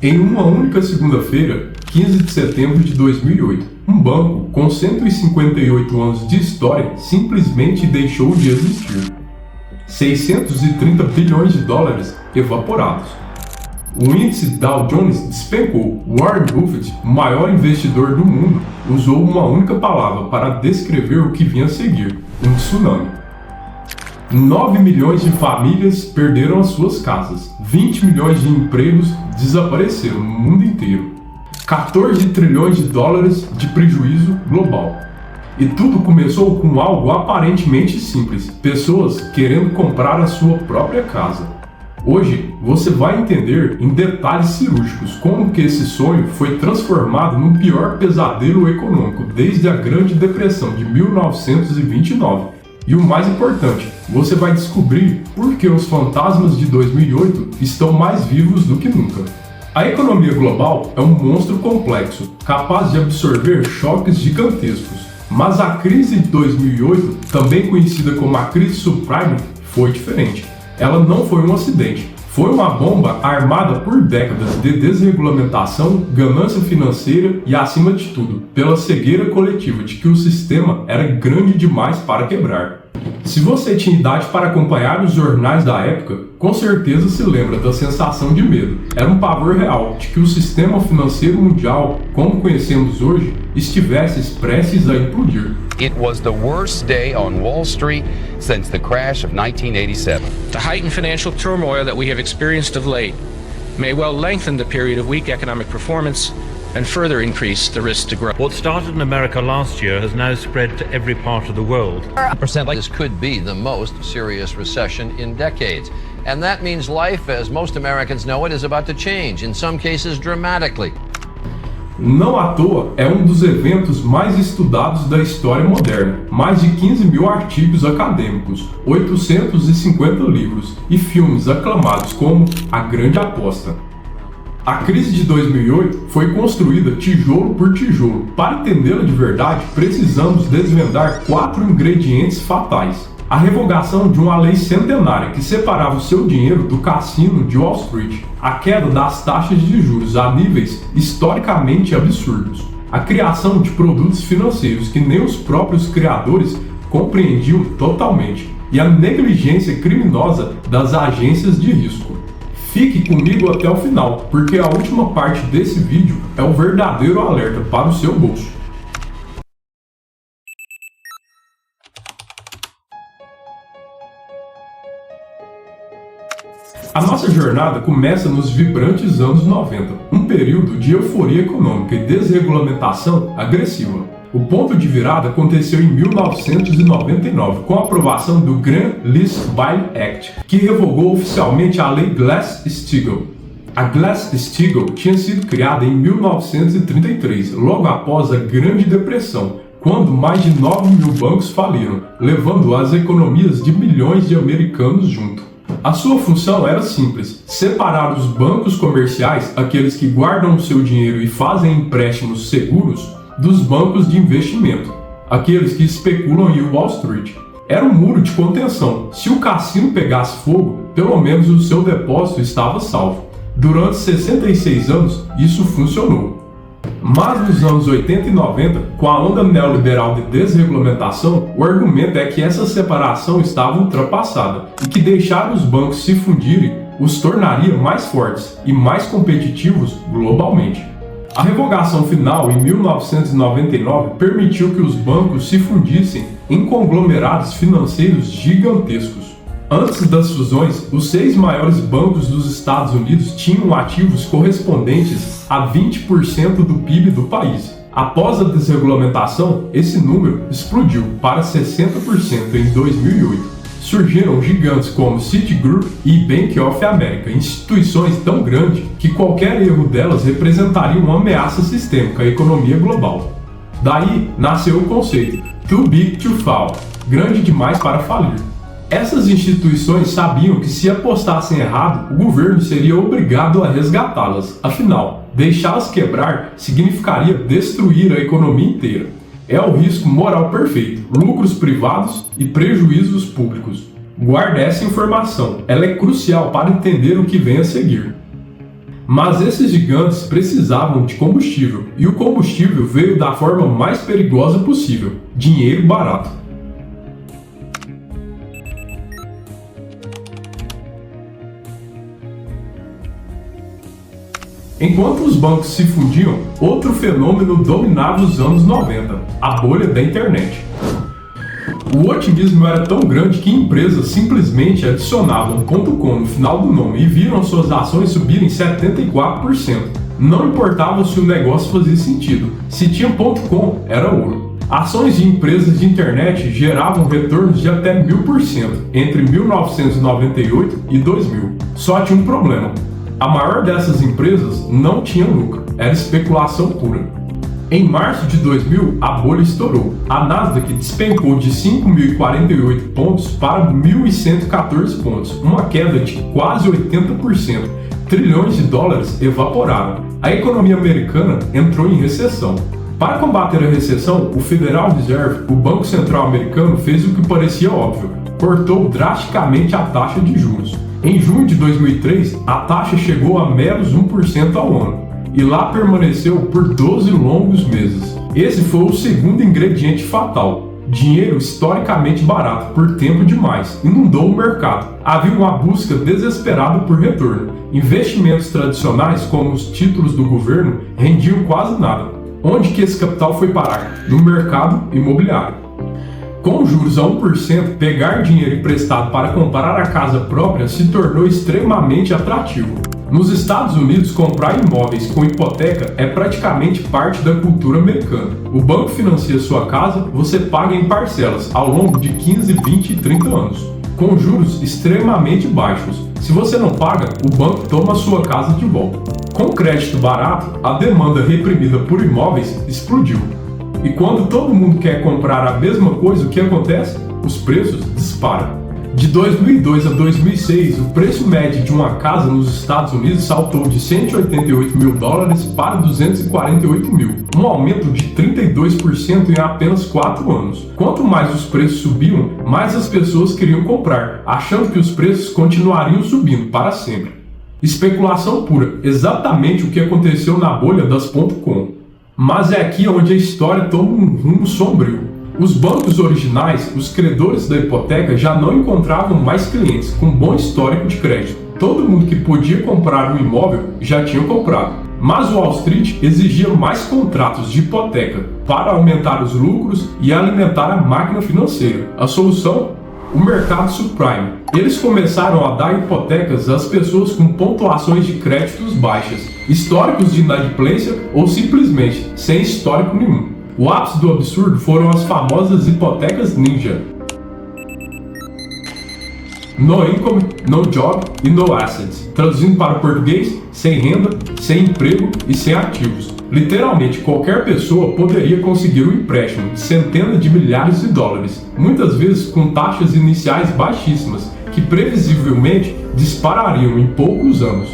Em uma única segunda-feira, 15 de setembro de 2008, um banco com 158 anos de história simplesmente deixou de existir. 630 bilhões de dólares evaporados. O índice Dow Jones despencou. Warren Buffett, o maior investidor do mundo, usou uma única palavra para descrever o que vinha a seguir: um tsunami. 9 milhões de famílias perderam as suas casas. 20 milhões de empregos desapareceram no mundo inteiro. 14 trilhões de dólares de prejuízo global. E tudo começou com algo aparentemente simples: pessoas querendo comprar a sua própria casa. Hoje você vai entender em detalhes cirúrgicos como que esse sonho foi transformado no pior pesadelo econômico desde a Grande Depressão de 1929. E o mais importante, você vai descobrir por que os fantasmas de 2008 estão mais vivos do que nunca. A economia global é um monstro complexo, capaz de absorver choques gigantescos. Mas a crise de 2008, também conhecida como a crise subprime, foi diferente. Ela não foi um acidente. Foi uma bomba armada por décadas de desregulamentação, ganância financeira e, acima de tudo, pela cegueira coletiva de que o sistema era grande demais para quebrar. Se você tinha idade para acompanhar os jornais da época, com certeza se lembra da sensação de medo. Era um pavor real de que o sistema financeiro mundial, como conhecemos hoje, estivesse prestes a implodir. It was the worst day on Wall Street since the crash of 1987. The heightened financial turmoil that we have experienced of late may well lengthen the period of weak economic performance and further increase the risk to growth. What started in America last year has now spread to every part of the world. This could be the most serious recession in decades. And that means life, as most Americans know it, is about to change, in some cases dramatically. Não à toa, é um dos eventos mais estudados da história moderna. Mais de 15 mil artigos acadêmicos, 850 livros e filmes aclamados como A Grande Aposta. A crise de 2008 foi construída tijolo por tijolo. Para entendê-la de verdade, precisamos desvendar 4 ingredientes fatais. A revogação de uma lei centenária que separava o seu dinheiro do cassino de Wall Street. A queda das taxas de juros a níveis historicamente absurdos. A criação de produtos financeiros que nem os próprios criadores compreendiam totalmente. E a negligência criminosa das agências de risco. Fique comigo até o final, porque a última parte desse vídeo é o verdadeiro alerta para o seu bolso. A nossa jornada começa nos vibrantes anos 90, um período de euforia econômica e desregulamentação agressiva. O ponto de virada aconteceu em 1999, com a aprovação do Glass-Steagall Act, que revogou oficialmente a lei Glass-Steagall. A Glass-Steagall tinha sido criada em 1933, logo após a Grande Depressão, quando mais de 9 mil bancos faliram, levando as economias de milhões de americanos junto. A sua função era simples: separar os bancos comerciais, aqueles que guardam o seu dinheiro e fazem empréstimos seguros, dos bancos de investimento, aqueles que especulam em Wall Street. Era um muro de contenção. Se o cassino pegasse fogo, pelo menos o seu depósito estava salvo. Durante 66 anos, isso funcionou. Mas nos anos 80 e 90, com a onda neoliberal de desregulamentação, o argumento é que essa separação estava ultrapassada e que deixar os bancos se fundirem os tornaria mais fortes e mais competitivos globalmente. A revogação final, em 1999, permitiu que os bancos se fundissem em conglomerados financeiros gigantescos. Antes das fusões, os 6 maiores bancos dos Estados Unidos tinham ativos correspondentes a 20% do PIB do país. Após a desregulamentação, esse número explodiu para 60% em 2008. Surgiram gigantes como Citigroup e Bank of America, instituições tão grandes que qualquer erro delas representaria uma ameaça sistêmica à economia global. Daí nasceu o conceito Too Big to Fail, grande demais para falir. Essas instituições sabiam que se apostassem errado, o governo seria obrigado a resgatá-las. Afinal, deixá-las quebrar significaria destruir a economia inteira. É o risco moral perfeito: lucros privados e prejuízos públicos. Guarde essa informação, ela é crucial para entender o que vem a seguir. Mas esses gigantes precisavam de combustível, e o combustível veio da forma mais perigosa possível: dinheiro barato. Enquanto os bancos se fundiam, outro fenômeno dominava os anos 90, a bolha da internet. O otimismo era tão grande que empresas simplesmente adicionavam .com no final do nome e viram suas ações subirem 74%. Não importava se o negócio fazia sentido, se tinha .com, era ouro. Ações de empresas de internet geravam retornos de até 1000% entre 1998 e 2000. Só tinha um problema: a maior dessas empresas não tinha lucro, era especulação pura. Em março de 2000, a bolha estourou. A Nasdaq despencou de 5.048 pontos para 1.114 pontos, uma queda de quase 80%. Trilhões de dólares evaporaram. A economia americana entrou em recessão. Para combater a recessão, o Federal Reserve, o Banco Central americano, fez o que parecia óbvio: cortou drasticamente a taxa de juros. Em junho de 2003, a taxa chegou a meros 1% ao ano. E lá permaneceu por 12 longos meses. Esse foi o segundo ingrediente fatal. Dinheiro historicamente barato por tempo demais inundou o mercado. Havia uma busca desesperada por retorno. Investimentos tradicionais, como os títulos do governo, rendiam quase nada. Onde que esse capital foi parar? No mercado imobiliário. Com juros a 1%, pegar dinheiro emprestado para comprar a casa própria se tornou extremamente atrativo. Nos Estados Unidos, comprar imóveis com hipoteca é praticamente parte da cultura americana. O banco financia sua casa, você paga em parcelas ao longo de 15, 20 e 30 anos, com juros extremamente baixos. Se você não paga, o banco toma sua casa de volta. Com crédito barato, a demanda reprimida por imóveis explodiu. E quando todo mundo quer comprar a mesma coisa, o que acontece? Os preços disparam. De 2002 a 2006, o preço médio de uma casa nos Estados Unidos saltou de 188 mil dólares para 248 mil, um aumento de 32% em apenas 4 anos. Quanto mais os preços subiam, mais as pessoas queriam comprar, achando que os preços continuariam subindo para sempre. Especulação pura, exatamente o que aconteceu na bolha das .com. Mas é aqui onde a história toma um rumo sombrio. Os bancos originais, os credores da hipoteca, já não encontravam mais clientes com bom histórico de crédito. Todo mundo que podia comprar um imóvel já tinha comprado. Mas Wall Street exigia mais contratos de hipoteca para aumentar os lucros e alimentar a máquina financeira. A solução? O mercado subprime. Eles começaram a dar hipotecas às pessoas com pontuações de créditos baixas, históricos de inadimplência ou simplesmente sem histórico nenhum. O ápice do absurdo foram as famosas hipotecas ninja. No income, no job e no assets. Traduzindo para o português, sem renda, sem emprego e sem ativos. Literalmente, qualquer pessoa poderia conseguir um empréstimo de centenas de milhares de dólares, muitas vezes com taxas iniciais baixíssimas, que previsivelmente disparariam em poucos anos.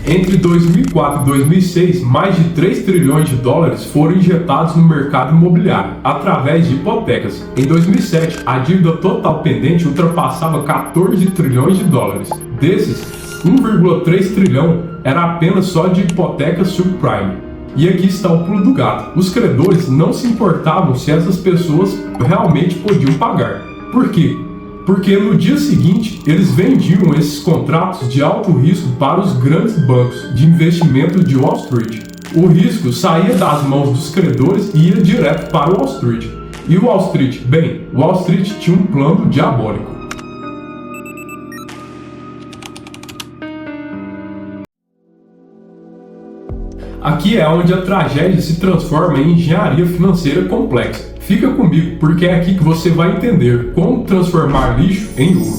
Entre 2004 e 2006, mais de 3 trilhões de dólares foram injetados no mercado imobiliário, através de hipotecas. Em 2007, a dívida total pendente ultrapassava 14 trilhões de dólares. Desses, 1,3 trilhão era apenas só de hipotecas subprime. E aqui está o pulo do gato. Os credores não se importavam se essas pessoas realmente podiam pagar. Por quê? Porque no dia seguinte, eles vendiam esses contratos de alto risco para os grandes bancos de investimento de Wall Street. O risco saía das mãos dos credores e ia direto para Wall Street. E Wall Street? Bem, Wall Street tinha um plano diabólico. Aqui é onde a tragédia se transforma em engenharia financeira complexa. Fica comigo, porque é aqui que você vai entender como transformar lixo em ouro.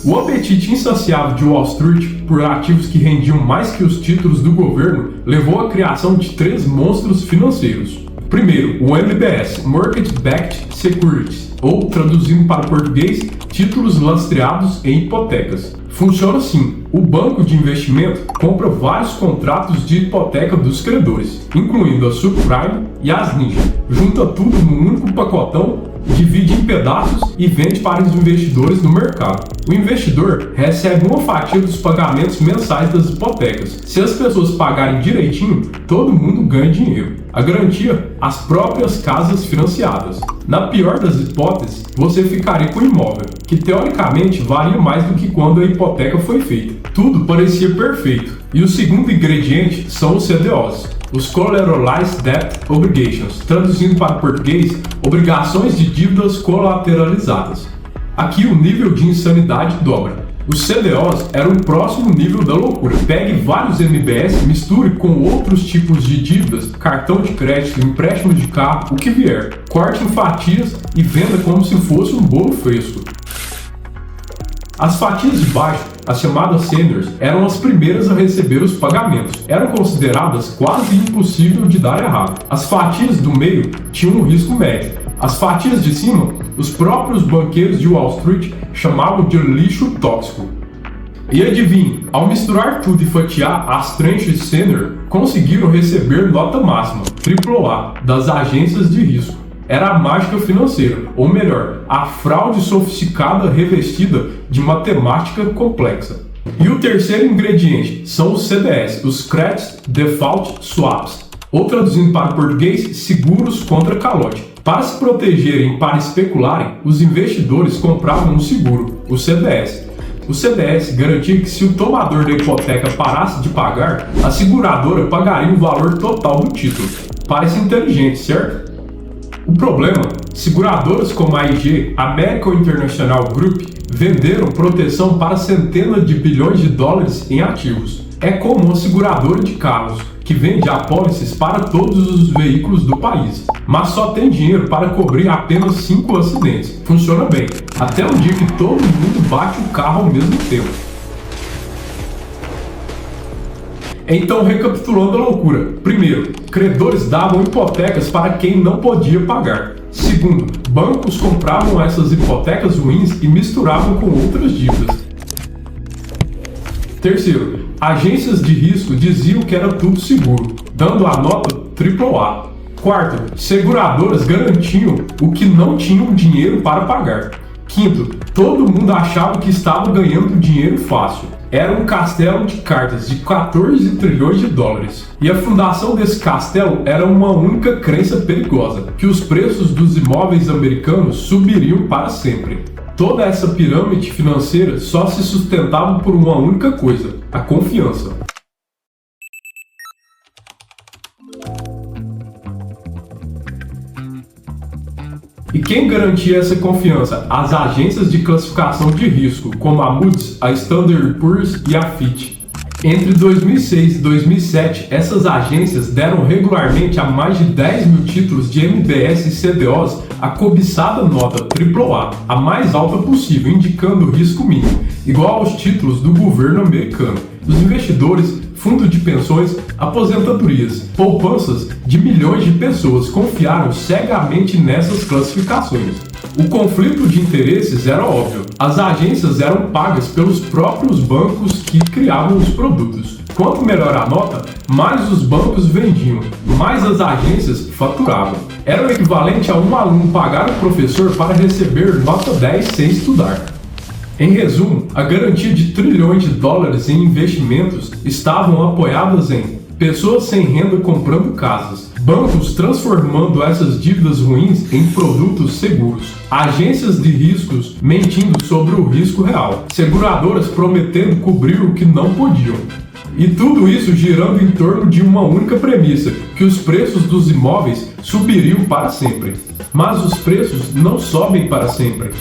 O apetite insaciável de Wall Street por ativos que rendiam mais que os títulos do governo levou à criação de 3 monstros financeiros. Primeiro, o MBS, Mortgage Backed Securities, ou traduzindo para o português, títulos lastreados em hipotecas. Funciona assim: o banco de investimento compra vários contratos de hipoteca dos credores, incluindo a subprime e as ninja, junta tudo num único pacotão divide em pedaços e vende para os investidores no mercado. O investidor recebe uma fatia dos pagamentos mensais das hipotecas. Se as pessoas pagarem direitinho, todo mundo ganha dinheiro. A garantia, as próprias casas financiadas. Na pior das hipóteses, você ficaria com o imóvel, que teoricamente valia mais do que quando a hipoteca foi feita. Tudo parecia perfeito. E o segundo ingrediente são os CDOs, os Collateralized Debt Obligations, traduzindo para o português, obrigações de dívidas colateralizadas. Aqui o nível de insanidade dobra. Os CDOs eram o próximo nível da loucura. Pegue vários MBS, misture com outros tipos de dívidas, cartão de crédito, empréstimo de carro, o que vier. Corte em fatias e venda como se fosse um bolo fresco. As fatias de baixo, as chamadas seniors, eram as primeiras a receber os pagamentos. Eram consideradas quase impossível de dar errado. As fatias do meio tinham um risco médio. As fatias de cima, os próprios banqueiros de Wall Street chamavam de lixo tóxico. E adivinhe, ao misturar tudo e fatiar as tranches senior, conseguiram receber nota máxima, AAA, das agências de risco. Era a mágica financeira, ou melhor, a fraude sofisticada revestida de matemática complexa. E o terceiro ingrediente são os CDS, os Credit Default Swaps, ou traduzindo para o português, seguros contra calote. Para se protegerem e para especularem, os investidores compravam um seguro, o CDS. O CDS garantia que se o tomador da hipoteca parasse de pagar, a seguradora pagaria o valor total do título. Parece inteligente, certo? O problema, seguradoras como a AIG, American International Group, venderam proteção para centenas de bilhões de dólares em ativos. É como uma seguradora de carros, que vende apólices para todos os veículos do país, mas só tem dinheiro para cobrir apenas 5 acidentes. Funciona bem, até o dia que todo mundo bate o carro ao mesmo tempo. Então, recapitulando a loucura. Primeiro, credores davam hipotecas para quem não podia pagar. Segundo, bancos compravam essas hipotecas ruins e misturavam com outras dívidas. Terceiro, agências de risco diziam que era tudo seguro, dando a nota AAA. Quarto, seguradoras garantiam o que não tinham dinheiro para pagar. Quinto, todo mundo achava que estava ganhando dinheiro fácil. Era um castelo de cartas de 14 trilhões de dólares. E a fundação desse castelo era uma única crença perigosa, que os preços dos imóveis americanos subiriam para sempre. Toda essa pirâmide financeira só se sustentava por uma única coisa, a confiança. E quem garantia essa confiança? As agências de classificação de risco, como a Moody's, a Standard & Poor's e a Fitch. Entre 2006 e 2007, essas agências deram regularmente a mais de 10 mil títulos de MBS e CDOs a cobiçada nota AAA, a mais alta possível, indicando risco mínimo, igual aos títulos do governo americano, dos investidores, fundos de pensões, aposentadorias, poupanças de milhões de pessoas confiaram cegamente nessas classificações. O conflito de interesses era óbvio. As agências eram pagas pelos próprios bancos que criavam os produtos. Quanto melhor a nota, mais os bancos vendiam, mais as agências faturavam. Era o equivalente a um aluno pagar o professor para receber nota 10 sem estudar. Em resumo, a garantia de trilhões de dólares em investimentos estavam apoiadas em pessoas sem renda comprando casas, bancos transformando essas dívidas ruins em produtos seguros, agências de riscos mentindo sobre o risco real, seguradoras prometendo cobrir o que não podiam. E tudo isso girando em torno de uma única premissa, que os preços dos imóveis subiriam para sempre. Mas os preços não sobem para sempre.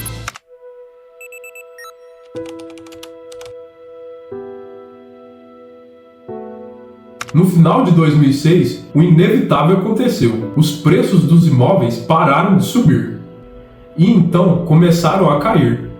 No final de 2006, o inevitável aconteceu. Os preços dos imóveis pararam de subir. E então começaram a cair.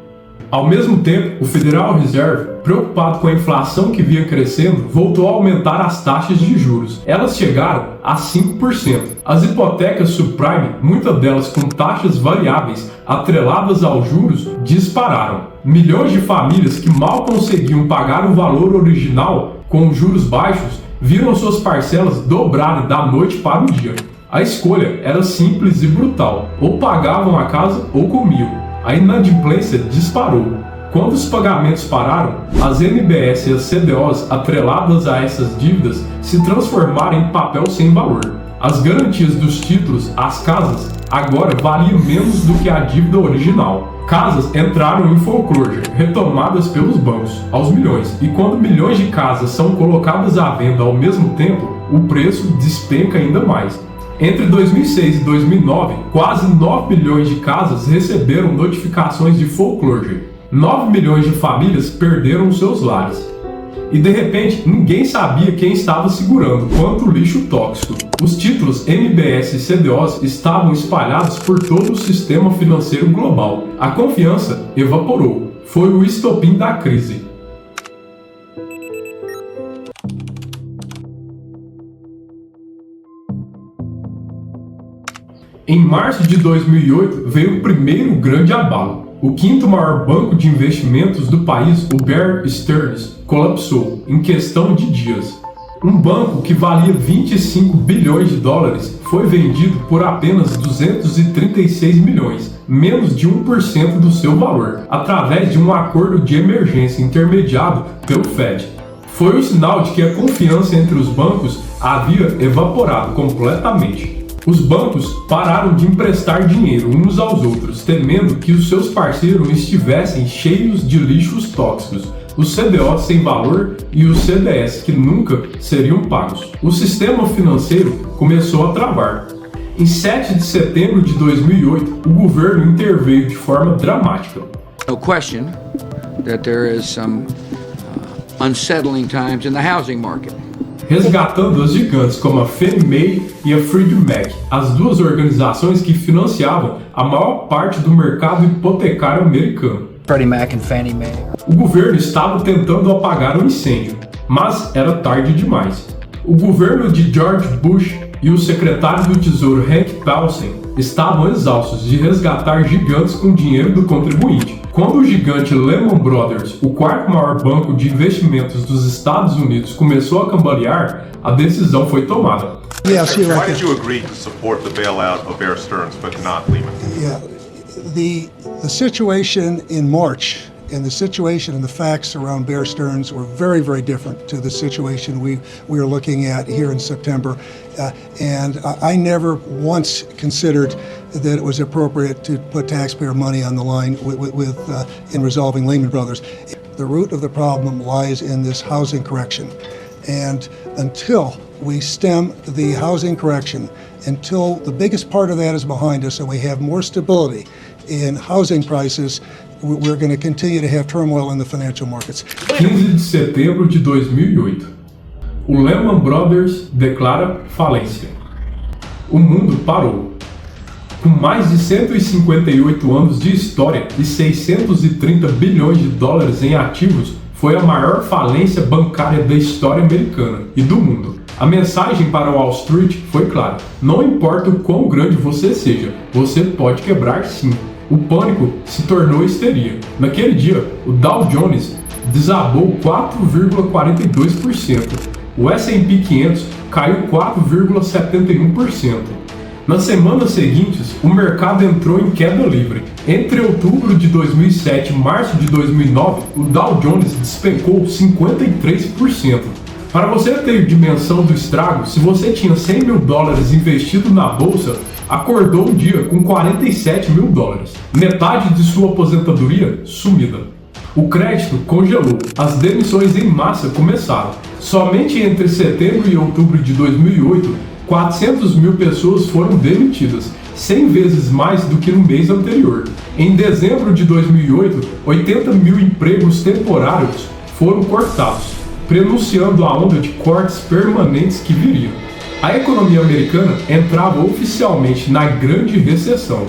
Ao mesmo tempo, o Federal Reserve, preocupado com a inflação que vinha crescendo, voltou a aumentar as taxas de juros. Elas chegaram a 5%. As hipotecas subprime, muitas delas com taxas variáveis atreladas aos juros, dispararam. Milhões de famílias que mal conseguiam pagar o valor original com juros baixos viram suas parcelas dobrarem da noite para o dia. A escolha era simples e brutal: ou pagavam a casa ou comiam. A inadimplência disparou. Quando os pagamentos pararam, as MBS e as CDOs atreladas a essas dívidas se transformaram em papel sem valor. As garantias dos títulos, as casas, agora valiam menos do que a dívida original. Casas entraram em foreclosure, retomadas pelos bancos, aos milhões, e quando milhões de casas são colocadas à venda ao mesmo tempo, o preço despenca ainda mais. Entre 2006 e 2009, quase 9 milhões de casas receberam notificações de foreclosure. 9 milhões de famílias perderam seus lares. E de repente, ninguém sabia quem estava segurando quanto lixo tóxico. Os títulos MBS e CDOs estavam espalhados por todo o sistema financeiro global. A confiança evaporou. Foi o estopim da crise. Em março de 2008 veio o primeiro grande abalo. O quinto maior banco de investimentos do país, o Bear Stearns, colapsou em questão de dias. Um banco que valia 25 bilhões de dólares foi vendido por apenas 236 milhões, menos de 1% do seu valor, através de um acordo de emergência intermediado pelo Fed. Foi o sinal de que a confiança entre os bancos havia evaporado completamente. Os bancos pararam de emprestar dinheiro uns aos outros, temendo que os seus parceiros estivessem cheios de lixos tóxicos, os CDOs sem valor e os CDS que nunca seriam pagos. O sistema financeiro começou a travar. Em 7 de setembro de 2008, o governo interveio de forma dramática. No question that there is some unsettling times in the housing market. Resgatando as gigantes como a Fannie Mae e a Freddie Mac, as duas organizações que financiavam a maior parte do mercado hipotecário americano. Freddie Mac and Fannie Mae. O governo estava tentando apagar o incêndio, mas era tarde demais. O governo de George Bush e o secretário do Tesouro Hank Paulson estavam exaustos de resgatar gigantes com dinheiro do contribuinte. Quando o gigante Lehman Brothers, o quarto maior banco de investimentos dos Estados Unidos, começou a cambalear, a decisão foi tomada. Why did you agree to support the bailout of Bear Stearns but not Lehman? Yeah, the situation in March and the situation and the facts around Bear Stearns were very, very different to the situation we are looking at here in September. And I never once considered that it was appropriate to put taxpayer money on the line in resolving Lehman Brothers. The root of the problem lies in this housing correction. And until we stem the housing correction, until the biggest part of that is behind us and we have more stability in housing prices, we're going to continue to have turmoil in the financial markets. 15 de setembro de 2008. O Lehman Brothers declara falência. O mundo parou. Com mais de 158 anos de história e 630 bilhões de dólares em ativos, foi a maior falência bancária da história americana e do mundo. A mensagem para Wall Street foi clara: não importa o quão grande você seja, você pode quebrar sim. O pânico se tornou histeria. Naquele dia, o Dow Jones desabou 4,42%. O S&P 500 caiu 4,71%. Nas semanas seguintes, o mercado entrou em queda livre. Entre outubro de 2007 e março de 2009, o Dow Jones despencou 53%. Para você ter dimensão do estrago, se você tinha 100 mil dólares investido na bolsa, acordou um dia com 47 mil dólares. Metade de sua aposentadoria sumida. O crédito congelou. As demissões em massa começaram. Somente entre setembro e outubro de 2008, 400 mil pessoas foram demitidas, 100 vezes mais do que no mês anterior. Em dezembro de 2008, 80 mil empregos temporários foram cortados, prenunciando a onda de cortes permanentes que viriam. A economia americana entrava oficialmente na Grande Recessão.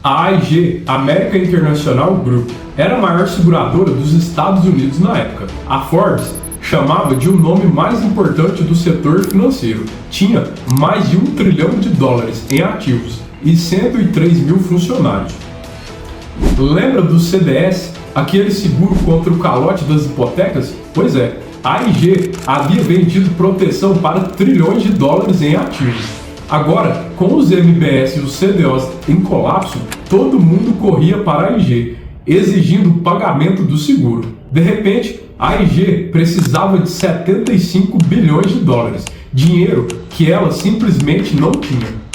A AIG, American International Group, era a maior seguradora dos Estados Unidos na época. A Forbes chamava de o nome mais importante do setor financeiro. Tinha mais de $1 trilhão em ativos e 103 mil funcionários. Lembra do CDS, aquele seguro contra o calote das hipotecas? Pois é, a AIG havia vendido proteção para trilhões de dólares em ativos. Agora, com os MBS e os CDOs em colapso, todo mundo corria para a AIG, exigindo o pagamento do seguro. De repente, a AIG precisava de 75 bilhões de dólares, dinheiro que ela simplesmente não tinha.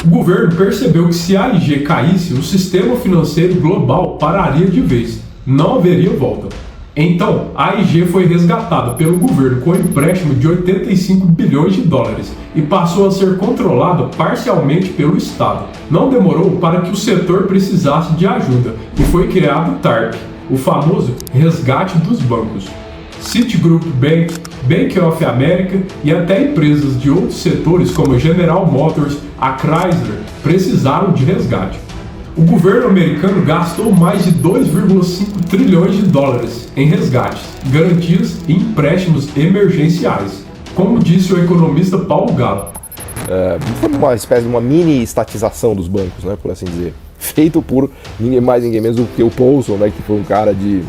O governo percebeu que se a AIG caísse, o sistema financeiro global pararia de vez, não haveria volta. Então, a AIG foi resgatada pelo governo com um empréstimo de 85 bilhões de dólares e passou a ser controlada parcialmente pelo Estado. Não demorou para que o setor precisasse de ajuda e foi criado o TARP, o famoso resgate dos bancos. Citigroup Bank, Bank of America e até empresas de outros setores como General Motors, a Chrysler, precisaram de resgate. O governo americano gastou mais de 2,5 trilhões de dólares em resgates, garantias e empréstimos emergenciais, como disse o economista Paulo Galo. Foi uma espécie de uma mini estatização dos bancos, né, por assim dizer, feito por ninguém mais, ninguém menos do que o Paulson, né, que foi um cara de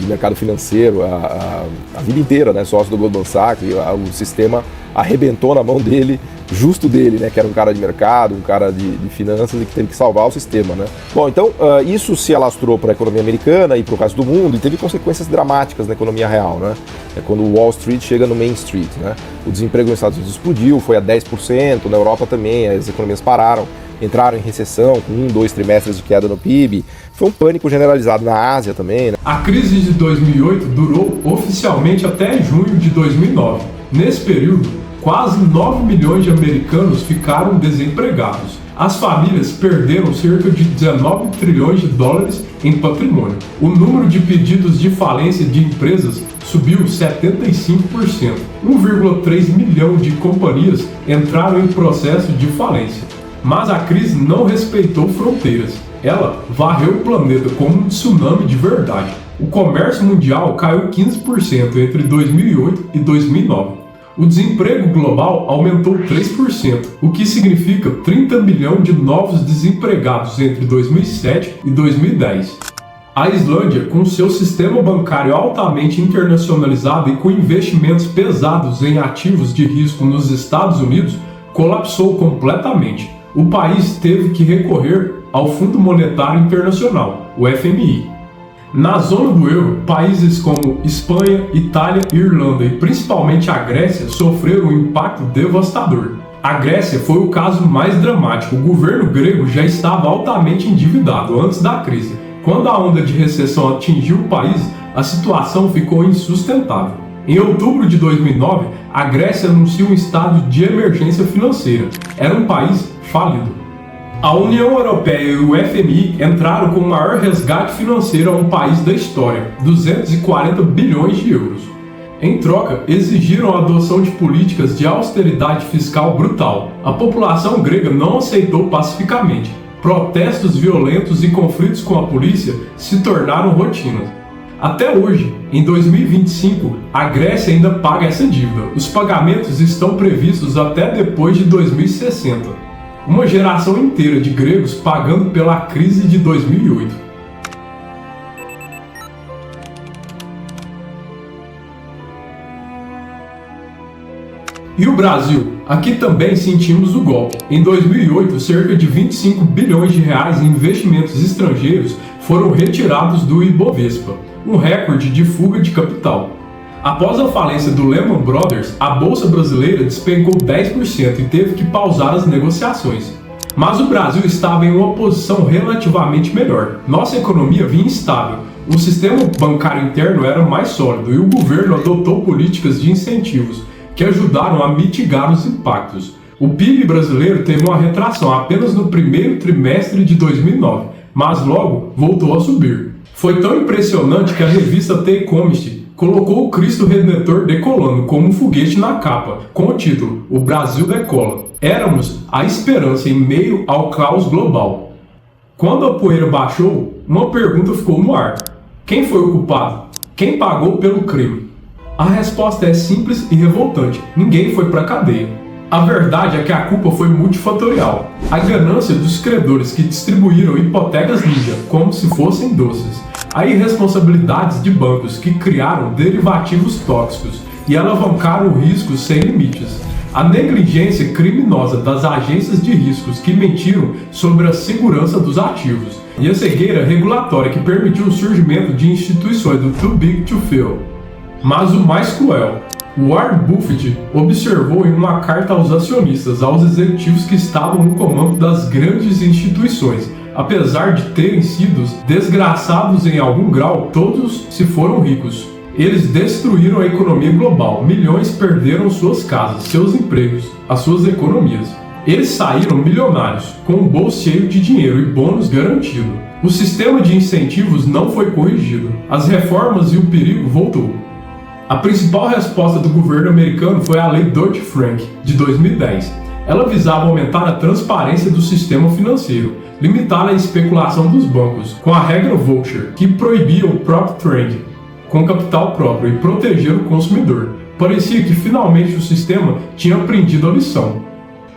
mercado financeiro a vida inteira, né, sócio do Goldman Sachs, e o sistema arrebentou na mão dele, justo dele, né, que era um cara de mercado, um cara de finanças e que teve que salvar o sistema, né. Bom, então isso se alastrou para a economia americana e para o resto do mundo e teve consequências dramáticas na economia real, né. É quando o Wall Street chega no Main Street, né. O desemprego nos Estados Unidos explodiu, foi a 10%, na Europa também, as economias pararam, entraram em recessão com 1, 2 trimestres de queda no PIB. Foi um pânico generalizado na Ásia também, né? A crise de 2008 durou oficialmente até junho de 2009. Nesse período, quase 9 milhões de americanos ficaram desempregados. As famílias perderam cerca de 19 trilhões de dólares em patrimônio. O número de pedidos de falência de empresas subiu 75%. 1,3 milhão de companhias entraram em processo de falência. Mas a crise não respeitou fronteiras. Ela varreu o planeta como um tsunami de verdade. O comércio mundial caiu 15% entre 2008 e 2009. O desemprego global aumentou 3%, o que significa 30 milhões de novos desempregados entre 2007 e 2010. A Islândia, com seu sistema bancário altamente internacionalizado e com investimentos pesados em ativos de risco nos Estados Unidos, colapsou completamente. O país teve que recorrer ao Fundo Monetário Internacional, o FMI. Na zona do euro, países como Espanha, Itália e Irlanda, e principalmente a Grécia, sofreram um impacto devastador. A Grécia foi o caso mais dramático. O governo grego já estava altamente endividado antes da crise. Quando a onda de recessão atingiu o país, a situação ficou insustentável. Em outubro de 2009, a Grécia anunciou um estado de emergência financeira. Era um país falido. A União Europeia e o FMI entraram com o maior resgate financeiro a um país da história, 240 bilhões de euros. Em troca, exigiram a adoção de políticas de austeridade fiscal brutal. A população grega não aceitou pacificamente. Protestos violentos e conflitos com a polícia se tornaram rotina. Até hoje, em 2025, a Grécia ainda paga essa dívida. Os pagamentos estão previstos até depois de 2060. Uma geração inteira de gregos pagando pela crise de 2008. E o Brasil? Aqui também sentimos o golpe. Em 2008, cerca de 25 bilhões de reais em investimentos estrangeiros foram retirados do Ibovespa, um recorde de fuga de capital. Após a falência do Lehman Brothers, a bolsa brasileira despencou 10% e teve que pausar as negociações. Mas o Brasil estava em uma posição relativamente melhor. Nossa economia vinha estável, o sistema bancário interno era mais sólido e o governo adotou políticas de incentivos que ajudaram a mitigar os impactos. O PIB brasileiro teve uma retração apenas no primeiro trimestre de 2009, mas logo voltou a subir. Foi tão impressionante que a revista The Economist colocou o Cristo Redentor decolando como um foguete na capa, com o título "O Brasil decola". Éramos a esperança em meio ao caos global. Quando a poeira baixou, uma pergunta ficou no ar. Quem foi o culpado? Quem pagou pelo crime? A resposta é simples e revoltante. Ninguém foi para a cadeia. A verdade é que a culpa foi multifatorial. A ganância dos credores que distribuíram hipotecas ninja como se fossem doces. A irresponsabilidade de bancos que criaram derivativos tóxicos e alavancaram o risco sem limites. A negligência criminosa das agências de riscos que mentiram sobre a segurança dos ativos. E a cegueira regulatória que permitiu o surgimento de instituições do Too Big to Fail. Mas o mais cruel, Warren Buffett observou em uma carta aos acionistas, aos executivos que estavam no comando das grandes instituições, apesar de terem sido desgraçados em algum grau, todos se foram ricos. Eles destruíram a economia global, milhões perderam suas casas, seus empregos, as suas economias. Eles saíram milionários, com um bolso cheio de dinheiro e bônus garantido. O sistema de incentivos não foi corrigido, as reformas e o perigo voltou. A principal resposta do governo americano foi a Lei Dodd-Frank, de 2010. Ela visava aumentar a transparência do sistema financeiro, limitar a especulação dos bancos, com a regra Volcker, que proibia o prop trade, com capital próprio, e proteger o consumidor. Parecia que finalmente o sistema tinha aprendido a lição.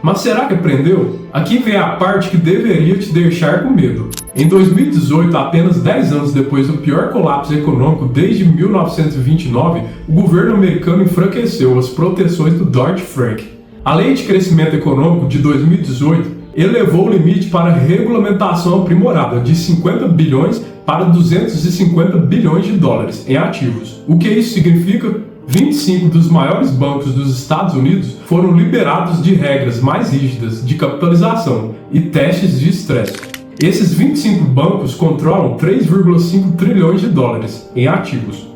Mas será que aprendeu? Aqui vem a parte que deveria te deixar com medo. Em 2018, apenas 10 anos depois do pior colapso econômico desde 1929, o governo americano enfraqueceu as proteções do Dodd-Frank. A Lei de Crescimento Econômico de 2018 elevou o limite para regulamentação aprimorada de 50 bilhões para 250 bilhões de dólares em ativos. O que isso significa? 25 dos maiores bancos dos Estados Unidos foram liberados de regras mais rígidas de capitalização e testes de estresse. Esses 25 bancos controlam 3,5 trilhões de dólares em ativos.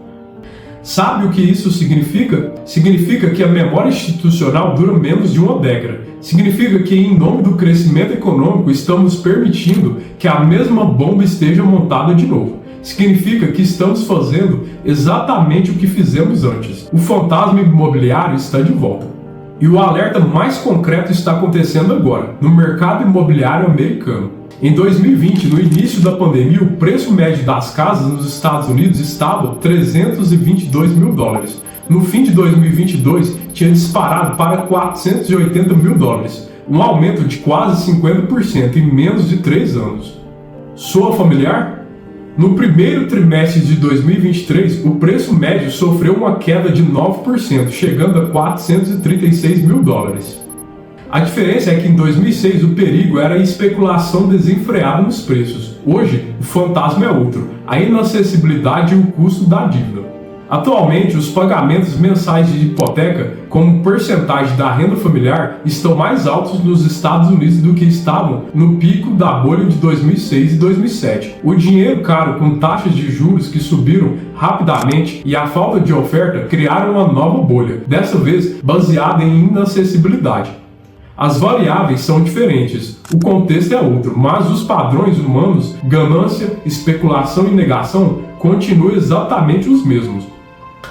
Sabe o que isso significa? Significa que a memória institucional dura menos de uma década. Significa que, em nome do crescimento econômico, estamos permitindo que a mesma bomba esteja montada de novo. Significa que estamos fazendo exatamente o que fizemos antes. O fantasma imobiliário está de volta. E o alerta mais concreto está acontecendo agora, no mercado imobiliário americano. Em 2020, no início da pandemia, o preço médio das casas nos Estados Unidos estava 322 mil dólares. No fim de 2022, tinha disparado para 480 mil dólares, um aumento de quase 50% em menos de 3 anos. Soa familiar? No primeiro trimestre de 2023, o preço médio sofreu uma queda de 9%, chegando a 436 mil dólares. A diferença é que em 2006 o perigo era a especulação desenfreada nos preços. Hoje, o fantasma é outro, a inacessibilidade e o custo da dívida. Atualmente, os pagamentos mensais de hipoteca, como porcentagem da renda familiar, estão mais altos nos Estados Unidos do que estavam no pico da bolha de 2006 e 2007. O dinheiro caro com taxas de juros que subiram rapidamente e a falta de oferta criaram uma nova bolha, dessa vez baseada em inacessibilidade. As variáveis são diferentes, o contexto é outro, mas os padrões humanos, ganância, especulação e negação, continuam exatamente os mesmos.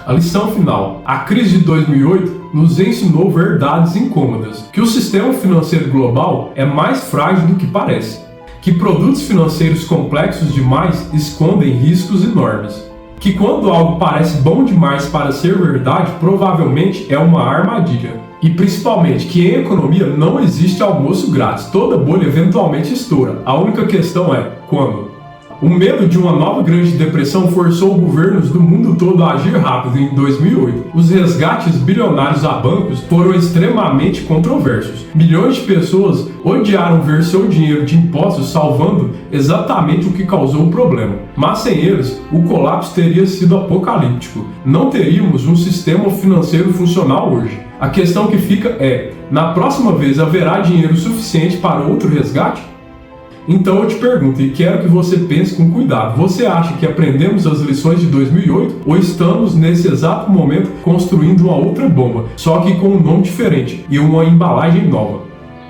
A lição final. A crise de 2008 nos ensinou verdades incômodas, que o sistema financeiro global é mais frágil do que parece, que produtos financeiros complexos demais escondem riscos enormes, que quando algo parece bom demais para ser verdade, provavelmente é uma armadilha. E principalmente que em economia não existe almoço grátis, toda bolha eventualmente estoura. A única questão é quando. O medo de uma nova grande depressão forçou governos do mundo todo a agir rápido em 2008. Os resgates bilionários a bancos foram extremamente controversos. Milhões de pessoas odiaram ver seu dinheiro de impostos salvando exatamente o que causou o problema. Mas sem eles, o colapso teria sido apocalíptico. Não teríamos um sistema financeiro funcional hoje. A questão que fica é, na próxima vez haverá dinheiro suficiente para outro resgate? Então eu te pergunto e quero que você pense com cuidado. Você acha que aprendemos as lições de 2008 ou estamos nesse exato momento construindo uma outra bomba, só que com um nome diferente e uma embalagem nova?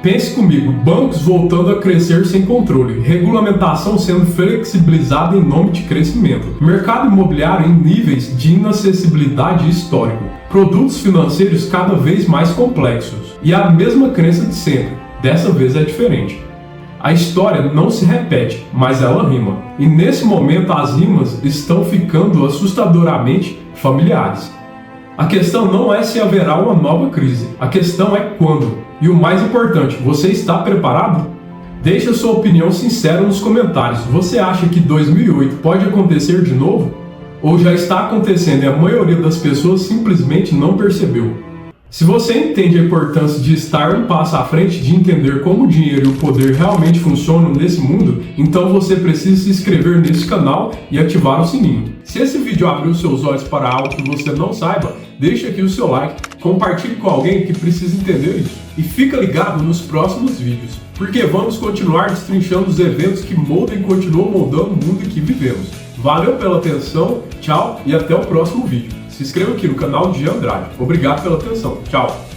Pense comigo, bancos voltando a crescer sem controle, regulamentação sendo flexibilizada em nome de crescimento, mercado imobiliário em níveis de inacessibilidade histórico, produtos financeiros cada vez mais complexos e a mesma crença de sempre, dessa vez é diferente. A história não se repete, mas ela rima. E nesse momento as rimas estão ficando assustadoramente familiares. A questão não é se haverá uma nova crise, a questão é quando. E o mais importante, você está preparado? Deixe a sua opinião sincera nos comentários. Você acha que 2008 pode acontecer de novo? Ou já está acontecendo e a maioria das pessoas simplesmente não percebeu? Se você entende a importância de estar um passo à frente, de entender como o dinheiro e o poder realmente funcionam nesse mundo, então você precisa se inscrever nesse canal e ativar o sininho. Se esse vídeo abriu seus olhos para algo que você não saiba, deixe aqui o seu like, compartilhe com alguém que precisa entender isso. E fica ligado nos próximos vídeos, porque vamos continuar destrinchando os eventos que moldam e continuam moldando o mundo em que vivemos. Valeu pela atenção, tchau e até o próximo vídeo. Se inscreva aqui no canal de Andrade. Obrigado pela atenção. Tchau.